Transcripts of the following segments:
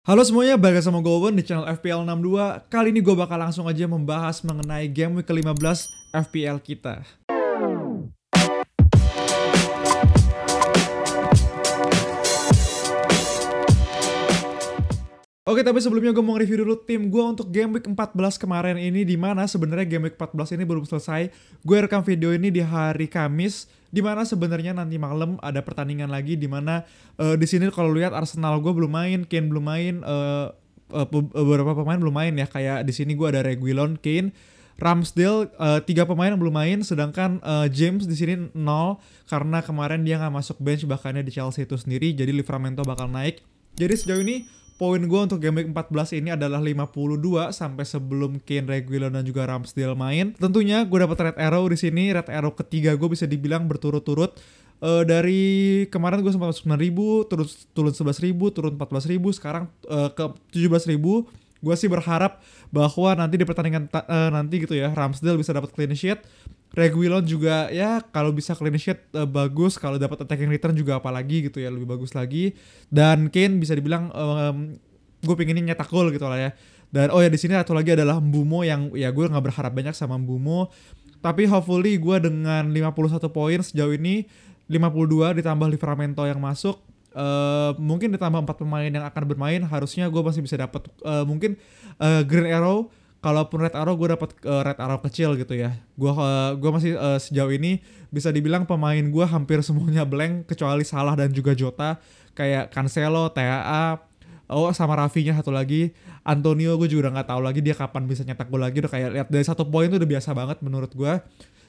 Halo semuanya, balik sama gue Owen di channel FPL 62. Kali ini gue bakal langsung aja membahas mengenai game week ke-15 FPL kita. Oke, tapi sebelumnya gue mau review dulu tim gue untuk game week 14 kemarin ini, di mana sebenarnya game week 14 ini belum selesai. Gue rekam video ini di hari Kamis, di mana sebenarnya nanti malam ada pertandingan lagi, di mana di sini kalau lihat Arsenal gue belum main, Kane belum main, beberapa pemain belum main ya. Kayak di sini gue ada Reguilon, Kane, Ramsdale, 3 pemain yang belum main, sedangkan James di sini 0 karena kemarin dia nggak masuk bench bahkannya di Chelsea itu sendiri, jadi Livramento bakal naik. Jadi sejauh ini poin gue untuk game week 14 ini adalah 52 sampai sebelum Kane, Reguilon dan juga Ramsdale main. Tentunya gue dapat red arrow di sini, red arrow ketiga gue bisa dibilang berturut-turut. Dari kemarin gue sempat 9.000, turun 11.000, turun 14.000, sekarang ke 17.000. Gue sih berharap bahwa nanti di pertandingan nanti gitu ya, Ramsdale bisa dapat clean sheet. Reguilon juga ya kalau bisa clean sheet bagus, kalau dapat attacking return juga apalagi gitu ya, lebih bagus lagi. Dan Kane bisa dibilang gue pengennya nyetak gol gitu lah ya. Dan oh ya, di sini satu lagi adalah Mbeumo yang ya gue nggak berharap banyak sama Mbeumo, tapi hopefully gue dengan 51 poin sejauh ini, 52 ditambah Livramento yang masuk, mungkin ditambah 4 pemain yang akan bermain, harusnya gue masih bisa dapat mungkin green arrow. Kalaupun red arrow gue dapat red arrow kecil gitu ya. Gue masih sejauh ini bisa dibilang pemain gue hampir semuanya blank kecuali Salah dan juga Jota. Kayak Cancelo, TAA, sama Rafinya satu lagi. Antonio gue juga udah nggak tahu lagi dia kapan bisa nyetak gol lagi. Udah kayak lihat dari 1 poin tuh udah biasa banget menurut gue.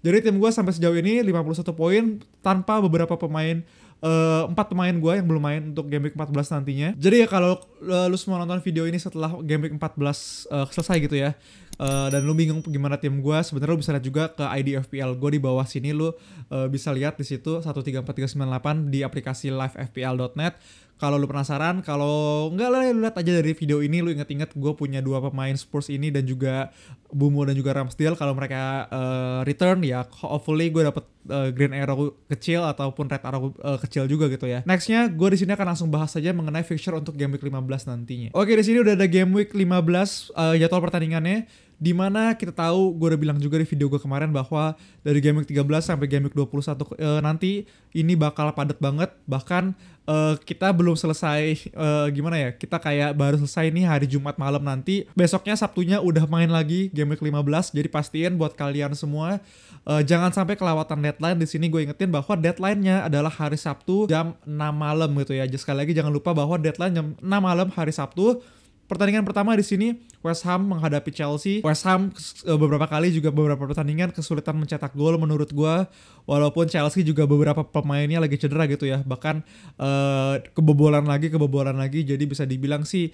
Jadi tim gue sampai sejauh ini 51 poin tanpa beberapa pemain, 4 pemain gue yang belum main untuk game week 14 nantinya. Jadi ya kalau lu semua nonton video ini setelah game week 14 selesai gitu ya, dan lu bingung gimana tim gue, sebenarnya lu bisa lihat juga ke ID FPL gue di bawah sini. Lu bisa lihat di situ 134398 di aplikasi livefpl.net. Kalau lu penasaran, kalau enggak lah, lu lihat aja dari video ini, lu inget-inget gue punya 2 pemain Spurs ini dan juga Mbeumo dan juga Ramsdale. Kalau mereka return ya hopefully gue dapet green arrow kecil ataupun red arrow kecil juga gitu ya. Nextnya gue di sini akan langsung bahas saja mengenai fixture untuk game week 15 nantinya. Oke, di sini udah ada game week 15 jadwal pertandingannya. Dimana kita tahu, gue udah bilang juga di video gue kemarin bahwa dari game week 13 sampai game week 21 nanti ini bakal padat banget. Bahkan kita belum selesai, gimana ya, kita kayak baru selesai nih hari Jumat malam nanti. Besoknya Sabtunya udah main lagi game week 15. Jadi pastiin buat kalian semua jangan sampai kelewatan deadline. Di sini gue ingetin bahwa deadline-nya adalah hari Sabtu jam 6 malam gitu ya. Jadi sekali lagi jangan lupa bahwa deadline jam 6 malam hari Sabtu. Pertandingan pertama di sini West Ham menghadapi Chelsea. West Ham beberapa kali juga beberapa pertandingan kesulitan mencetak gol menurut gua, walaupun Chelsea juga beberapa pemainnya lagi cedera gitu ya. Bahkan kebobolan lagi. Jadi bisa dibilang sih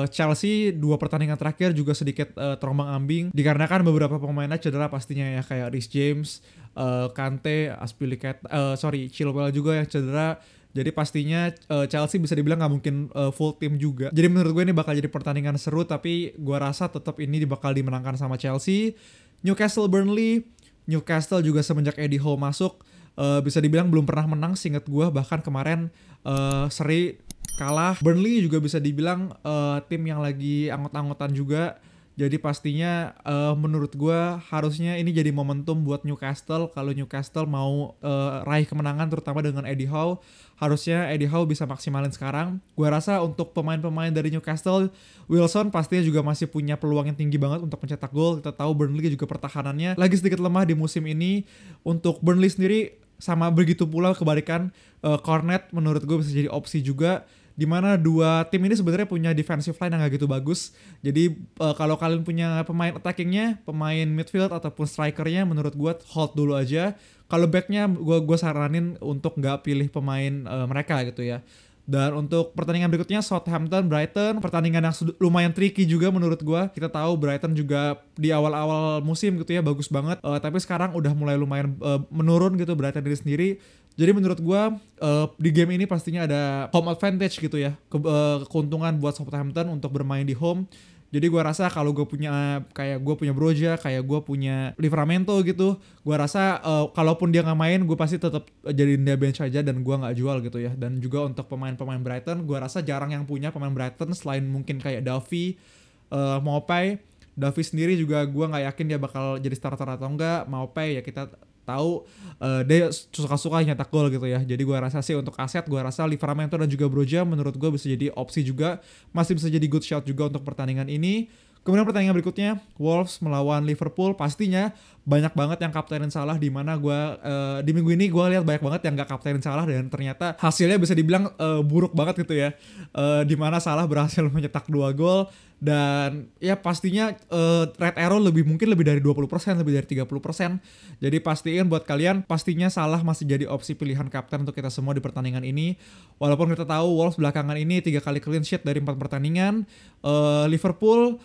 Chelsea 2 pertandingan terakhir juga sedikit terombang-ambing dikarenakan beberapa pemainnya cedera pastinya ya, kayak Reece James, Kante, Chilwell juga yang cedera. Jadi pastinya Chelsea bisa dibilang nggak mungkin full tim juga. Jadi menurut gue ini bakal jadi pertandingan seru, tapi gue rasa tetap ini bakal dimenangkan sama Chelsea. Newcastle juga semenjak Eddie Howe masuk bisa dibilang belum pernah menang seinget gue. Bahkan kemarin seri kalah. Burnley juga bisa dibilang tim yang lagi anggot-anggotan juga. Jadi pastinya menurut gue harusnya ini jadi momentum buat Newcastle. Kalau Newcastle mau raih kemenangan terutama dengan Eddie Howe, harusnya Eddie Howe bisa maksimalin sekarang. Gue rasa untuk pemain-pemain dari Newcastle, Wilson pastinya juga masih punya peluang yang tinggi banget untuk mencetak gol. Kita tahu Burnley juga pertahanannya lagi sedikit lemah di musim ini. Untuk Burnley sendiri sama begitu pula kebalikan, Cornet menurut gue bisa jadi opsi juga. Dimana 2 tim ini sebenarnya punya defensive line yang gak gitu bagus. Jadi kalau kalian punya pemain attackingnya, pemain midfield ataupun strikernya, menurut gue hold dulu aja. Kalau backnya gue saranin untuk gak pilih pemain mereka gitu ya. Dan untuk pertandingan berikutnya Southampton, Brighton, pertandingan yang lumayan tricky juga menurut gue. Kita tahu Brighton juga di awal-awal musim gitu ya bagus banget, tapi sekarang udah mulai lumayan menurun gitu Brighton diri sendiri. Jadi menurut gue di game ini pastinya ada home advantage gitu ya, keuntungan buat Southampton untuk bermain di home. Jadi gue rasa kalau gue punya kayak gue punya Broja, kayak gue punya Livramento gitu, gue rasa kalaupun dia nggak main, gue pasti tetap jadiin dia bench aja dan gue nggak jual gitu ya. Dan juga untuk pemain-pemain Brighton, gue rasa jarang yang punya pemain Brighton selain mungkin kayak Duffy, Maupay. Duffy sendiri juga gue nggak yakin dia bakal jadi starter atau enggak. Maupay ya kita tahu dia suka-suka nyetak gol gitu ya. Jadi gue rasa sih untuk aset, gue rasa Livramento dan juga Broja menurut gue bisa jadi opsi juga, masih bisa jadi good shot juga untuk pertandingan ini. Kemudian pertandingan berikutnya Wolves melawan Liverpool, pastinya banyak banget yang kaptenin Salah, di mana gue di minggu ini gue lihat banyak banget yang gak kaptenin Salah dan ternyata hasilnya bisa dibilang buruk banget gitu ya. Di mana Salah berhasil mencetak 2 gol dan ya pastinya red arrow mungkin lebih dari 20%, lebih dari 30%. Jadi pastiin buat kalian, pastinya Salah masih jadi opsi pilihan kapten untuk kita semua di pertandingan ini. Walaupun kita tahu Wolves belakangan ini 3 kali clean sheet dari 4 pertandingan. Liverpool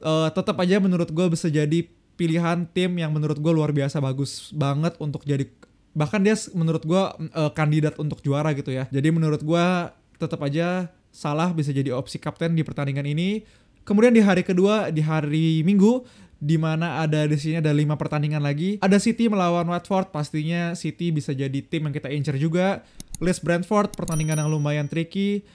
tetap aja menurut gue bisa jadi pilihan tim yang menurut gue luar biasa bagus banget untuk jadi, bahkan dia menurut gue kandidat untuk juara gitu ya. Jadi menurut gue tetap aja Salah bisa jadi opsi kapten di pertandingan ini. Kemudian di hari kedua, di hari Minggu, di mana di sini ada 5 pertandingan lagi. Ada City melawan Watford, pastinya City bisa jadi tim yang kita incer juga. Leeds Brentford, pertandingan yang lumayan tricky.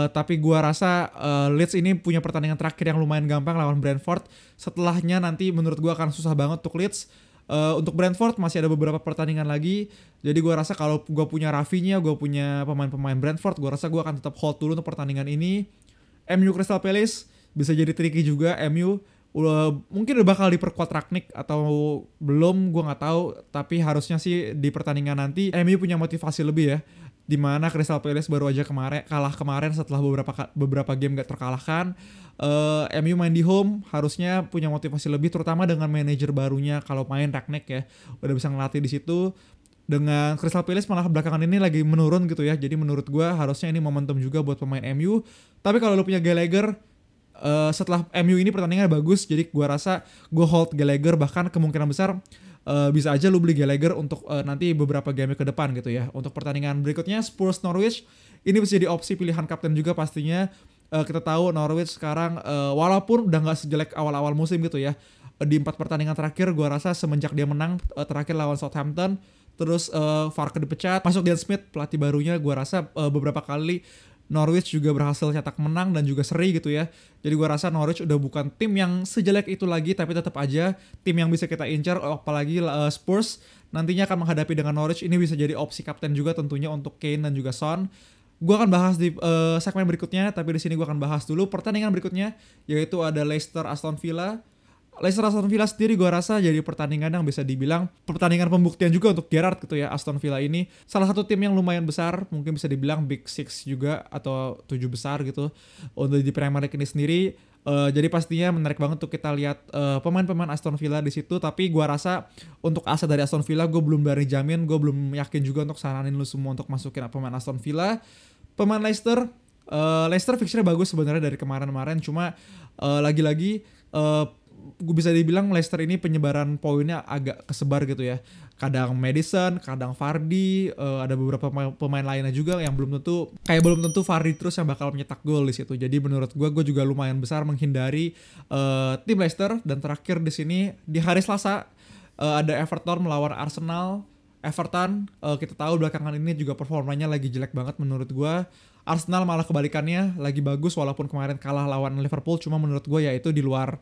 Tapi gua rasa Leeds ini punya pertandingan terakhir yang lumayan gampang lawan Brentford. Setelahnya nanti menurut gua akan susah banget untuk Leeds. Untuk Brentford masih ada beberapa pertandingan lagi. Jadi gua rasa kalau gua punya Rafinha, gua punya pemain-pemain Brentford, gua rasa gua akan tetap hold dulu untuk pertandingan ini. MU Crystal Palace bisa jadi tricky juga. MU mungkin udah bakal diperkuat Rangnick atau belum, gue nggak tahu. Tapi harusnya sih di pertandingan nanti MU punya motivasi lebih ya. Dimana Crystal Palace baru aja kalah kemarin setelah beberapa game gak terkalahkan. MU main di home harusnya punya motivasi lebih, terutama dengan manajer barunya kalau main Rangnick ya. Udah bisa ngelatih di situ. Dengan Crystal Palace malah belakangan ini lagi menurun gitu ya. Jadi menurut gue harusnya ini momentum juga buat pemain MU. Tapi kalau lu punya Gallagher, setelah MU ini pertandingannya bagus, jadi gue rasa gue hold Gallagher. Bahkan kemungkinan besar bisa aja lu beli Gallagher untuk nanti beberapa game ke depan gitu ya. Untuk pertandingan berikutnya Spurs Norwich, ini bisa jadi opsi pilihan kapten juga pastinya. Kita tahu Norwich sekarang walaupun udah gak sejelek awal-awal musim gitu ya, di 4 pertandingan terakhir gue rasa semenjak dia menang terakhir lawan Southampton, terus Farke dipecat, masuk Dan Smith pelatih barunya, gue rasa beberapa kali Norwich juga berhasil cetak menang dan juga seri gitu ya. Jadi gue rasa Norwich udah bukan tim yang sejelek itu lagi, tapi tetap aja tim yang bisa kita incar. Apalagi Spurs nantinya akan menghadapi dengan Norwich, ini bisa jadi opsi kapten juga tentunya untuk Kane dan juga Son. Gue akan bahas di segmen berikutnya, tapi di sini gue akan bahas dulu pertandingan berikutnya, yaitu ada Leicester Aston Villa. Leicester Aston Villa sendiri gue rasa jadi pertandingan yang bisa dibilang pertandingan pembuktian juga untuk Gerrard gitu ya. Aston Villa ini salah satu tim yang lumayan besar, mungkin bisa dibilang Big Six juga atau 7 besar gitu untuk di Premier League ini sendiri. Jadi pastinya menarik banget untuk kita lihat pemain-pemain Aston Villa di situ. Tapi gue rasa untuk aset dari Aston Villa gue belum berani jamin, gue belum yakin juga untuk saranin lu semua untuk masukin pemain Aston Villa. Pemain Leicester fixture bagus sebenarnya dari kemarin-kemarin, cuma lagi-lagi gue bisa dibilang Leicester ini penyebaran poinnya agak kesebar gitu ya. Kadang Maddison, kadang Vardy, ada beberapa pemain lainnya juga yang belum tentu Vardy terus yang bakal mencetak gol di situ. Jadi menurut gue juga lumayan besar menghindari tim Leicester. Dan terakhir di sini di hari Selasa ada Everton melawan Arsenal. Everton kita tahu belakangan ini juga performanya lagi jelek banget menurut gue. Arsenal malah kebalikannya lagi bagus walaupun kemarin kalah lawan Liverpool, cuma menurut gue ya itu di luar,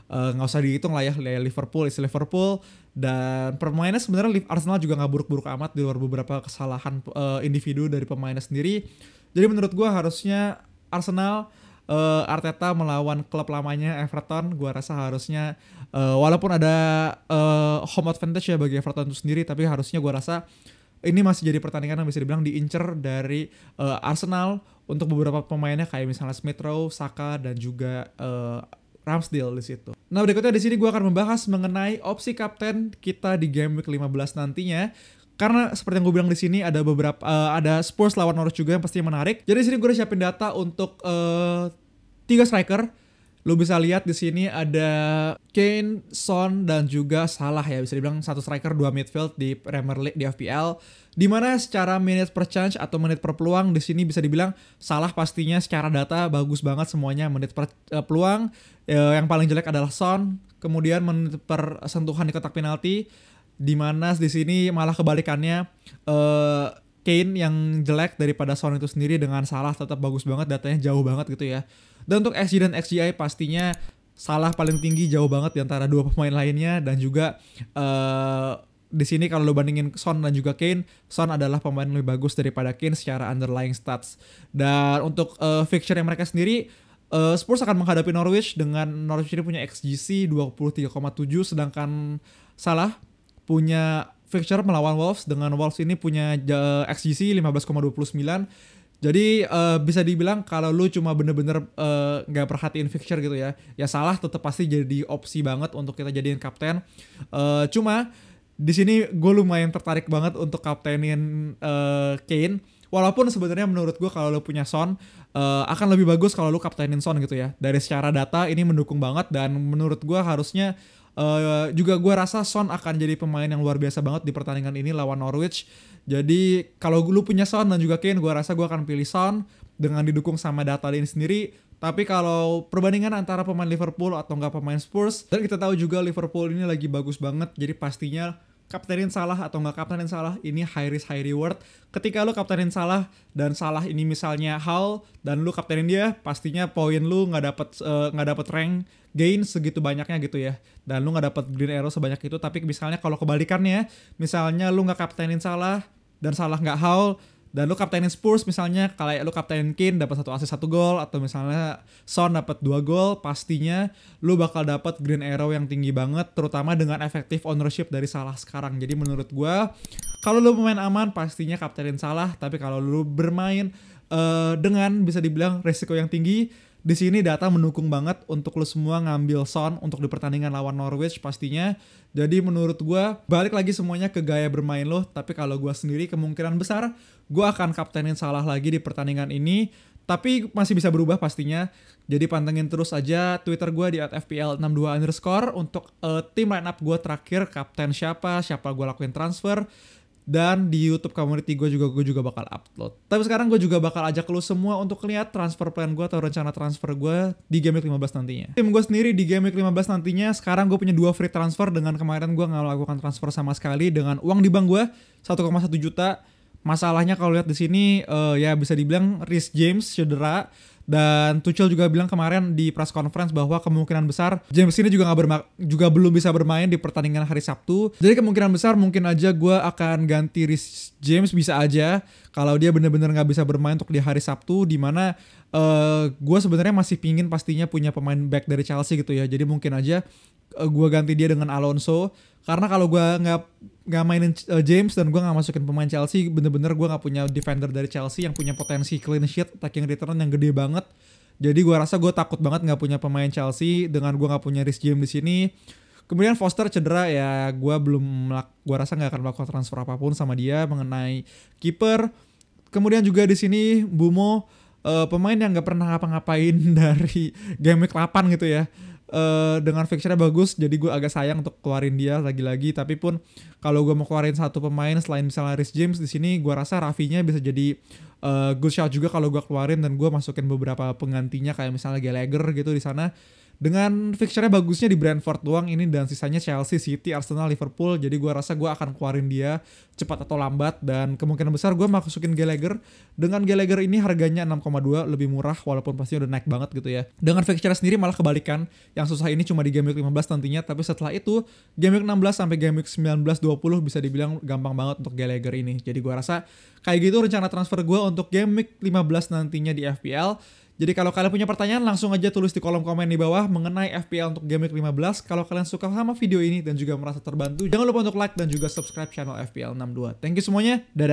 nggak usah dihitung lah ya. Liverpool is Liverpool, dan permainnya sebenarnya Arsenal juga nggak buruk-buruk amat di luar beberapa kesalahan individu dari pemainnya sendiri. Jadi menurut gue harusnya Arsenal, Arteta melawan klub lamanya Everton, gue rasa harusnya walaupun ada home advantage ya bagi Everton itu sendiri, tapi harusnya gue rasa ini masih jadi pertandingan yang bisa dibilang diincer dari Arsenal untuk beberapa pemainnya kayak misalnya Smith Rowe, Saka dan juga Ramsdale di situ. Nah, berikutnya di sini gue akan membahas mengenai opsi kapten kita di game week 15 nantinya. Karena seperti yang gue bilang di sini ada beberapa ada Spurs lawan Norwich juga yang pastinya menarik. Jadi di sini gue udah siapin data untuk 3 striker Lu bisa lihat di sini ada Kane, Son dan juga Salah ya, bisa dibilang satu striker dua midfield di Premier League di FPL. Di mana secara menit per chance atau menit per peluang di sini bisa dibilang Salah pastinya secara data bagus banget semuanya menit per peluang. Yang paling jelek adalah Son, kemudian menit per sentuhan di kotak penalti. Di mana di sini malah kebalikannya, Kane yang jelek daripada Son itu sendiri, dengan Salah tetap bagus banget, datanya jauh banget gitu ya. Dan untuk XG dan XGI pastinya Salah paling tinggi jauh banget di antara dua pemain lainnya, dan juga di sini kalau lo bandingin Son dan juga Kane, Son adalah pemain lebih bagus daripada Kane secara underlying stats. Dan untuk fixture yang mereka sendiri, Spurs akan menghadapi Norwich, dengan Norwich ini punya XGC 23,7, sedangkan Salah punya fixture melawan Wolves, dengan Wolves ini punya XGC 15,29. Jadi bisa dibilang kalau lu cuma bener-bener gak perhatiin fixture gitu ya Salah tetap pasti jadi opsi banget untuk kita jadiin kapten. Cuma di sini gue lumayan tertarik banget untuk kaptenin Kane. Walaupun sebenarnya menurut gue kalau lu punya Son, akan lebih bagus kalau lu kaptenin Son gitu ya. Dari secara data ini mendukung banget, dan menurut gue harusnya juga gue rasa Son akan jadi pemain yang luar biasa banget di pertandingan ini lawan Norwich. Jadi kalau lu punya Son dan juga Kane, gue rasa gue akan pilih Son dengan didukung sama data ini sendiri. Tapi kalau perbandingan antara pemain Liverpool atau enggak pemain Spurs, dan kita tahu juga Liverpool ini lagi bagus banget, jadi pastinya kaptenin Salah atau nggak kaptenin Salah ini high risk high reward. Ketika lu kaptenin Salah dan Salah ini misalnya Hull dan lu kaptenin dia, pastinya poin lu nggak dapet rank gain segitu banyaknya gitu ya, dan lu nggak dapet green arrow sebanyak itu. Tapi misalnya kalau kebalikannya, misalnya lu nggak kaptenin Salah dan Salah nggak Hull, dan lu kaptenin Spurs misalnya, kalau lu kaptenin Kane dapat 1 assist 1 gol, atau misalnya Son dapat 2 gol, pastinya lu bakal dapat green arrow yang tinggi banget, terutama dengan efektif ownership dari Salah sekarang. Jadi menurut gua kalau lu pemain aman pastinya kaptenin Salah, tapi kalau lu bermain dengan bisa dibilang resiko yang tinggi, di sini data mendukung banget untuk lu semua ngambil Son untuk di pertandingan lawan Norwich pastinya. Jadi menurut gue balik lagi semuanya ke gaya bermain lo. Tapi kalau gue sendiri kemungkinan besar gue akan kaptenin Salah lagi di pertandingan ini. Tapi masih bisa berubah pastinya. Jadi pantengin terus aja Twitter gue di @fpl62_ untuk tim line up gue terakhir, kapten siapa gue lakuin transfer. Dan di YouTube community gue juga bakal upload. Tapi sekarang gue juga bakal ajak lo semua untuk lihat transfer plan gue atau rencana transfer gue di Game Week 15 nantinya. Tim gue sendiri di Game Week 15 nantinya, sekarang gue punya 2 free transfer, dengan kemarin gue gak melakukan transfer sama sekali, dengan uang di bank gue 1,1 juta. Masalahnya kalau lihat di sini ya bisa dibilang Reece James cedera. Dan Tuchel juga bilang kemarin di press conference bahwa kemungkinan besar James ini juga belum bisa bermain di pertandingan hari Sabtu. Jadi kemungkinan besar mungkin aja gue akan ganti Reece James, bisa aja kalau dia bener-bener gak bisa bermain untuk di hari Sabtu, dimana gue sebenarnya masih pingin pastinya punya pemain back dari Chelsea gitu ya. Jadi mungkin aja gue ganti dia dengan Alonso, karena kalau gue nggak mainin James dan gue nggak masukin pemain Chelsea, bener-bener gue nggak punya defender dari Chelsea yang punya potensi clean sheet, attacking return yang gede banget. Jadi gue rasa gue takut banget nggak punya pemain Chelsea dengan gue nggak punya Reece James di sini. Kemudian Foster cedera ya, gue rasa nggak akan melakukan transfer apapun sama dia. Mengenai kiper, kemudian juga di sini Bumo, pemain yang nggak pernah ngapa-ngapain dari game week 8 gitu ya. Dengan fixture-nya bagus, jadi gue agak sayang untuk keluarin dia lagi-lagi. Tapi pun kalau gue mau keluarin satu pemain selain misalnya Reece James di sini, gue rasa Rafinya bisa jadi good shout juga kalau gue keluarin, dan gue masukin beberapa penggantinya kayak misalnya Gallagher gitu di sana. Dengan fixture-nya bagusnya di Brentford doang ini, dan sisanya Chelsea, City, Arsenal, Liverpool. Jadi gue rasa gue akan keluarin dia cepat atau lambat, dan kemungkinan besar gue masukin Gallagher. Dengan Gallagher ini harganya 6,2, lebih murah walaupun pasti udah naik banget gitu ya. Dengan fixture sendiri malah kebalikan, yang susah ini cuma di game week 15 nantinya, tapi setelah itu game week 16 sampai game week 19-20 bisa dibilang gampang banget untuk Gallagher ini. Jadi gue rasa kayak gitu rencana transfer gue untuk game week 15 nantinya di FPL. Jadi kalau kalian punya pertanyaan, langsung aja tulis di kolom komen di bawah mengenai FPL untuk Game Week 15. Kalau kalian suka sama video ini dan juga merasa terbantu, jangan lupa untuk like dan juga subscribe channel FPL 62. Thank you semuanya, dadah!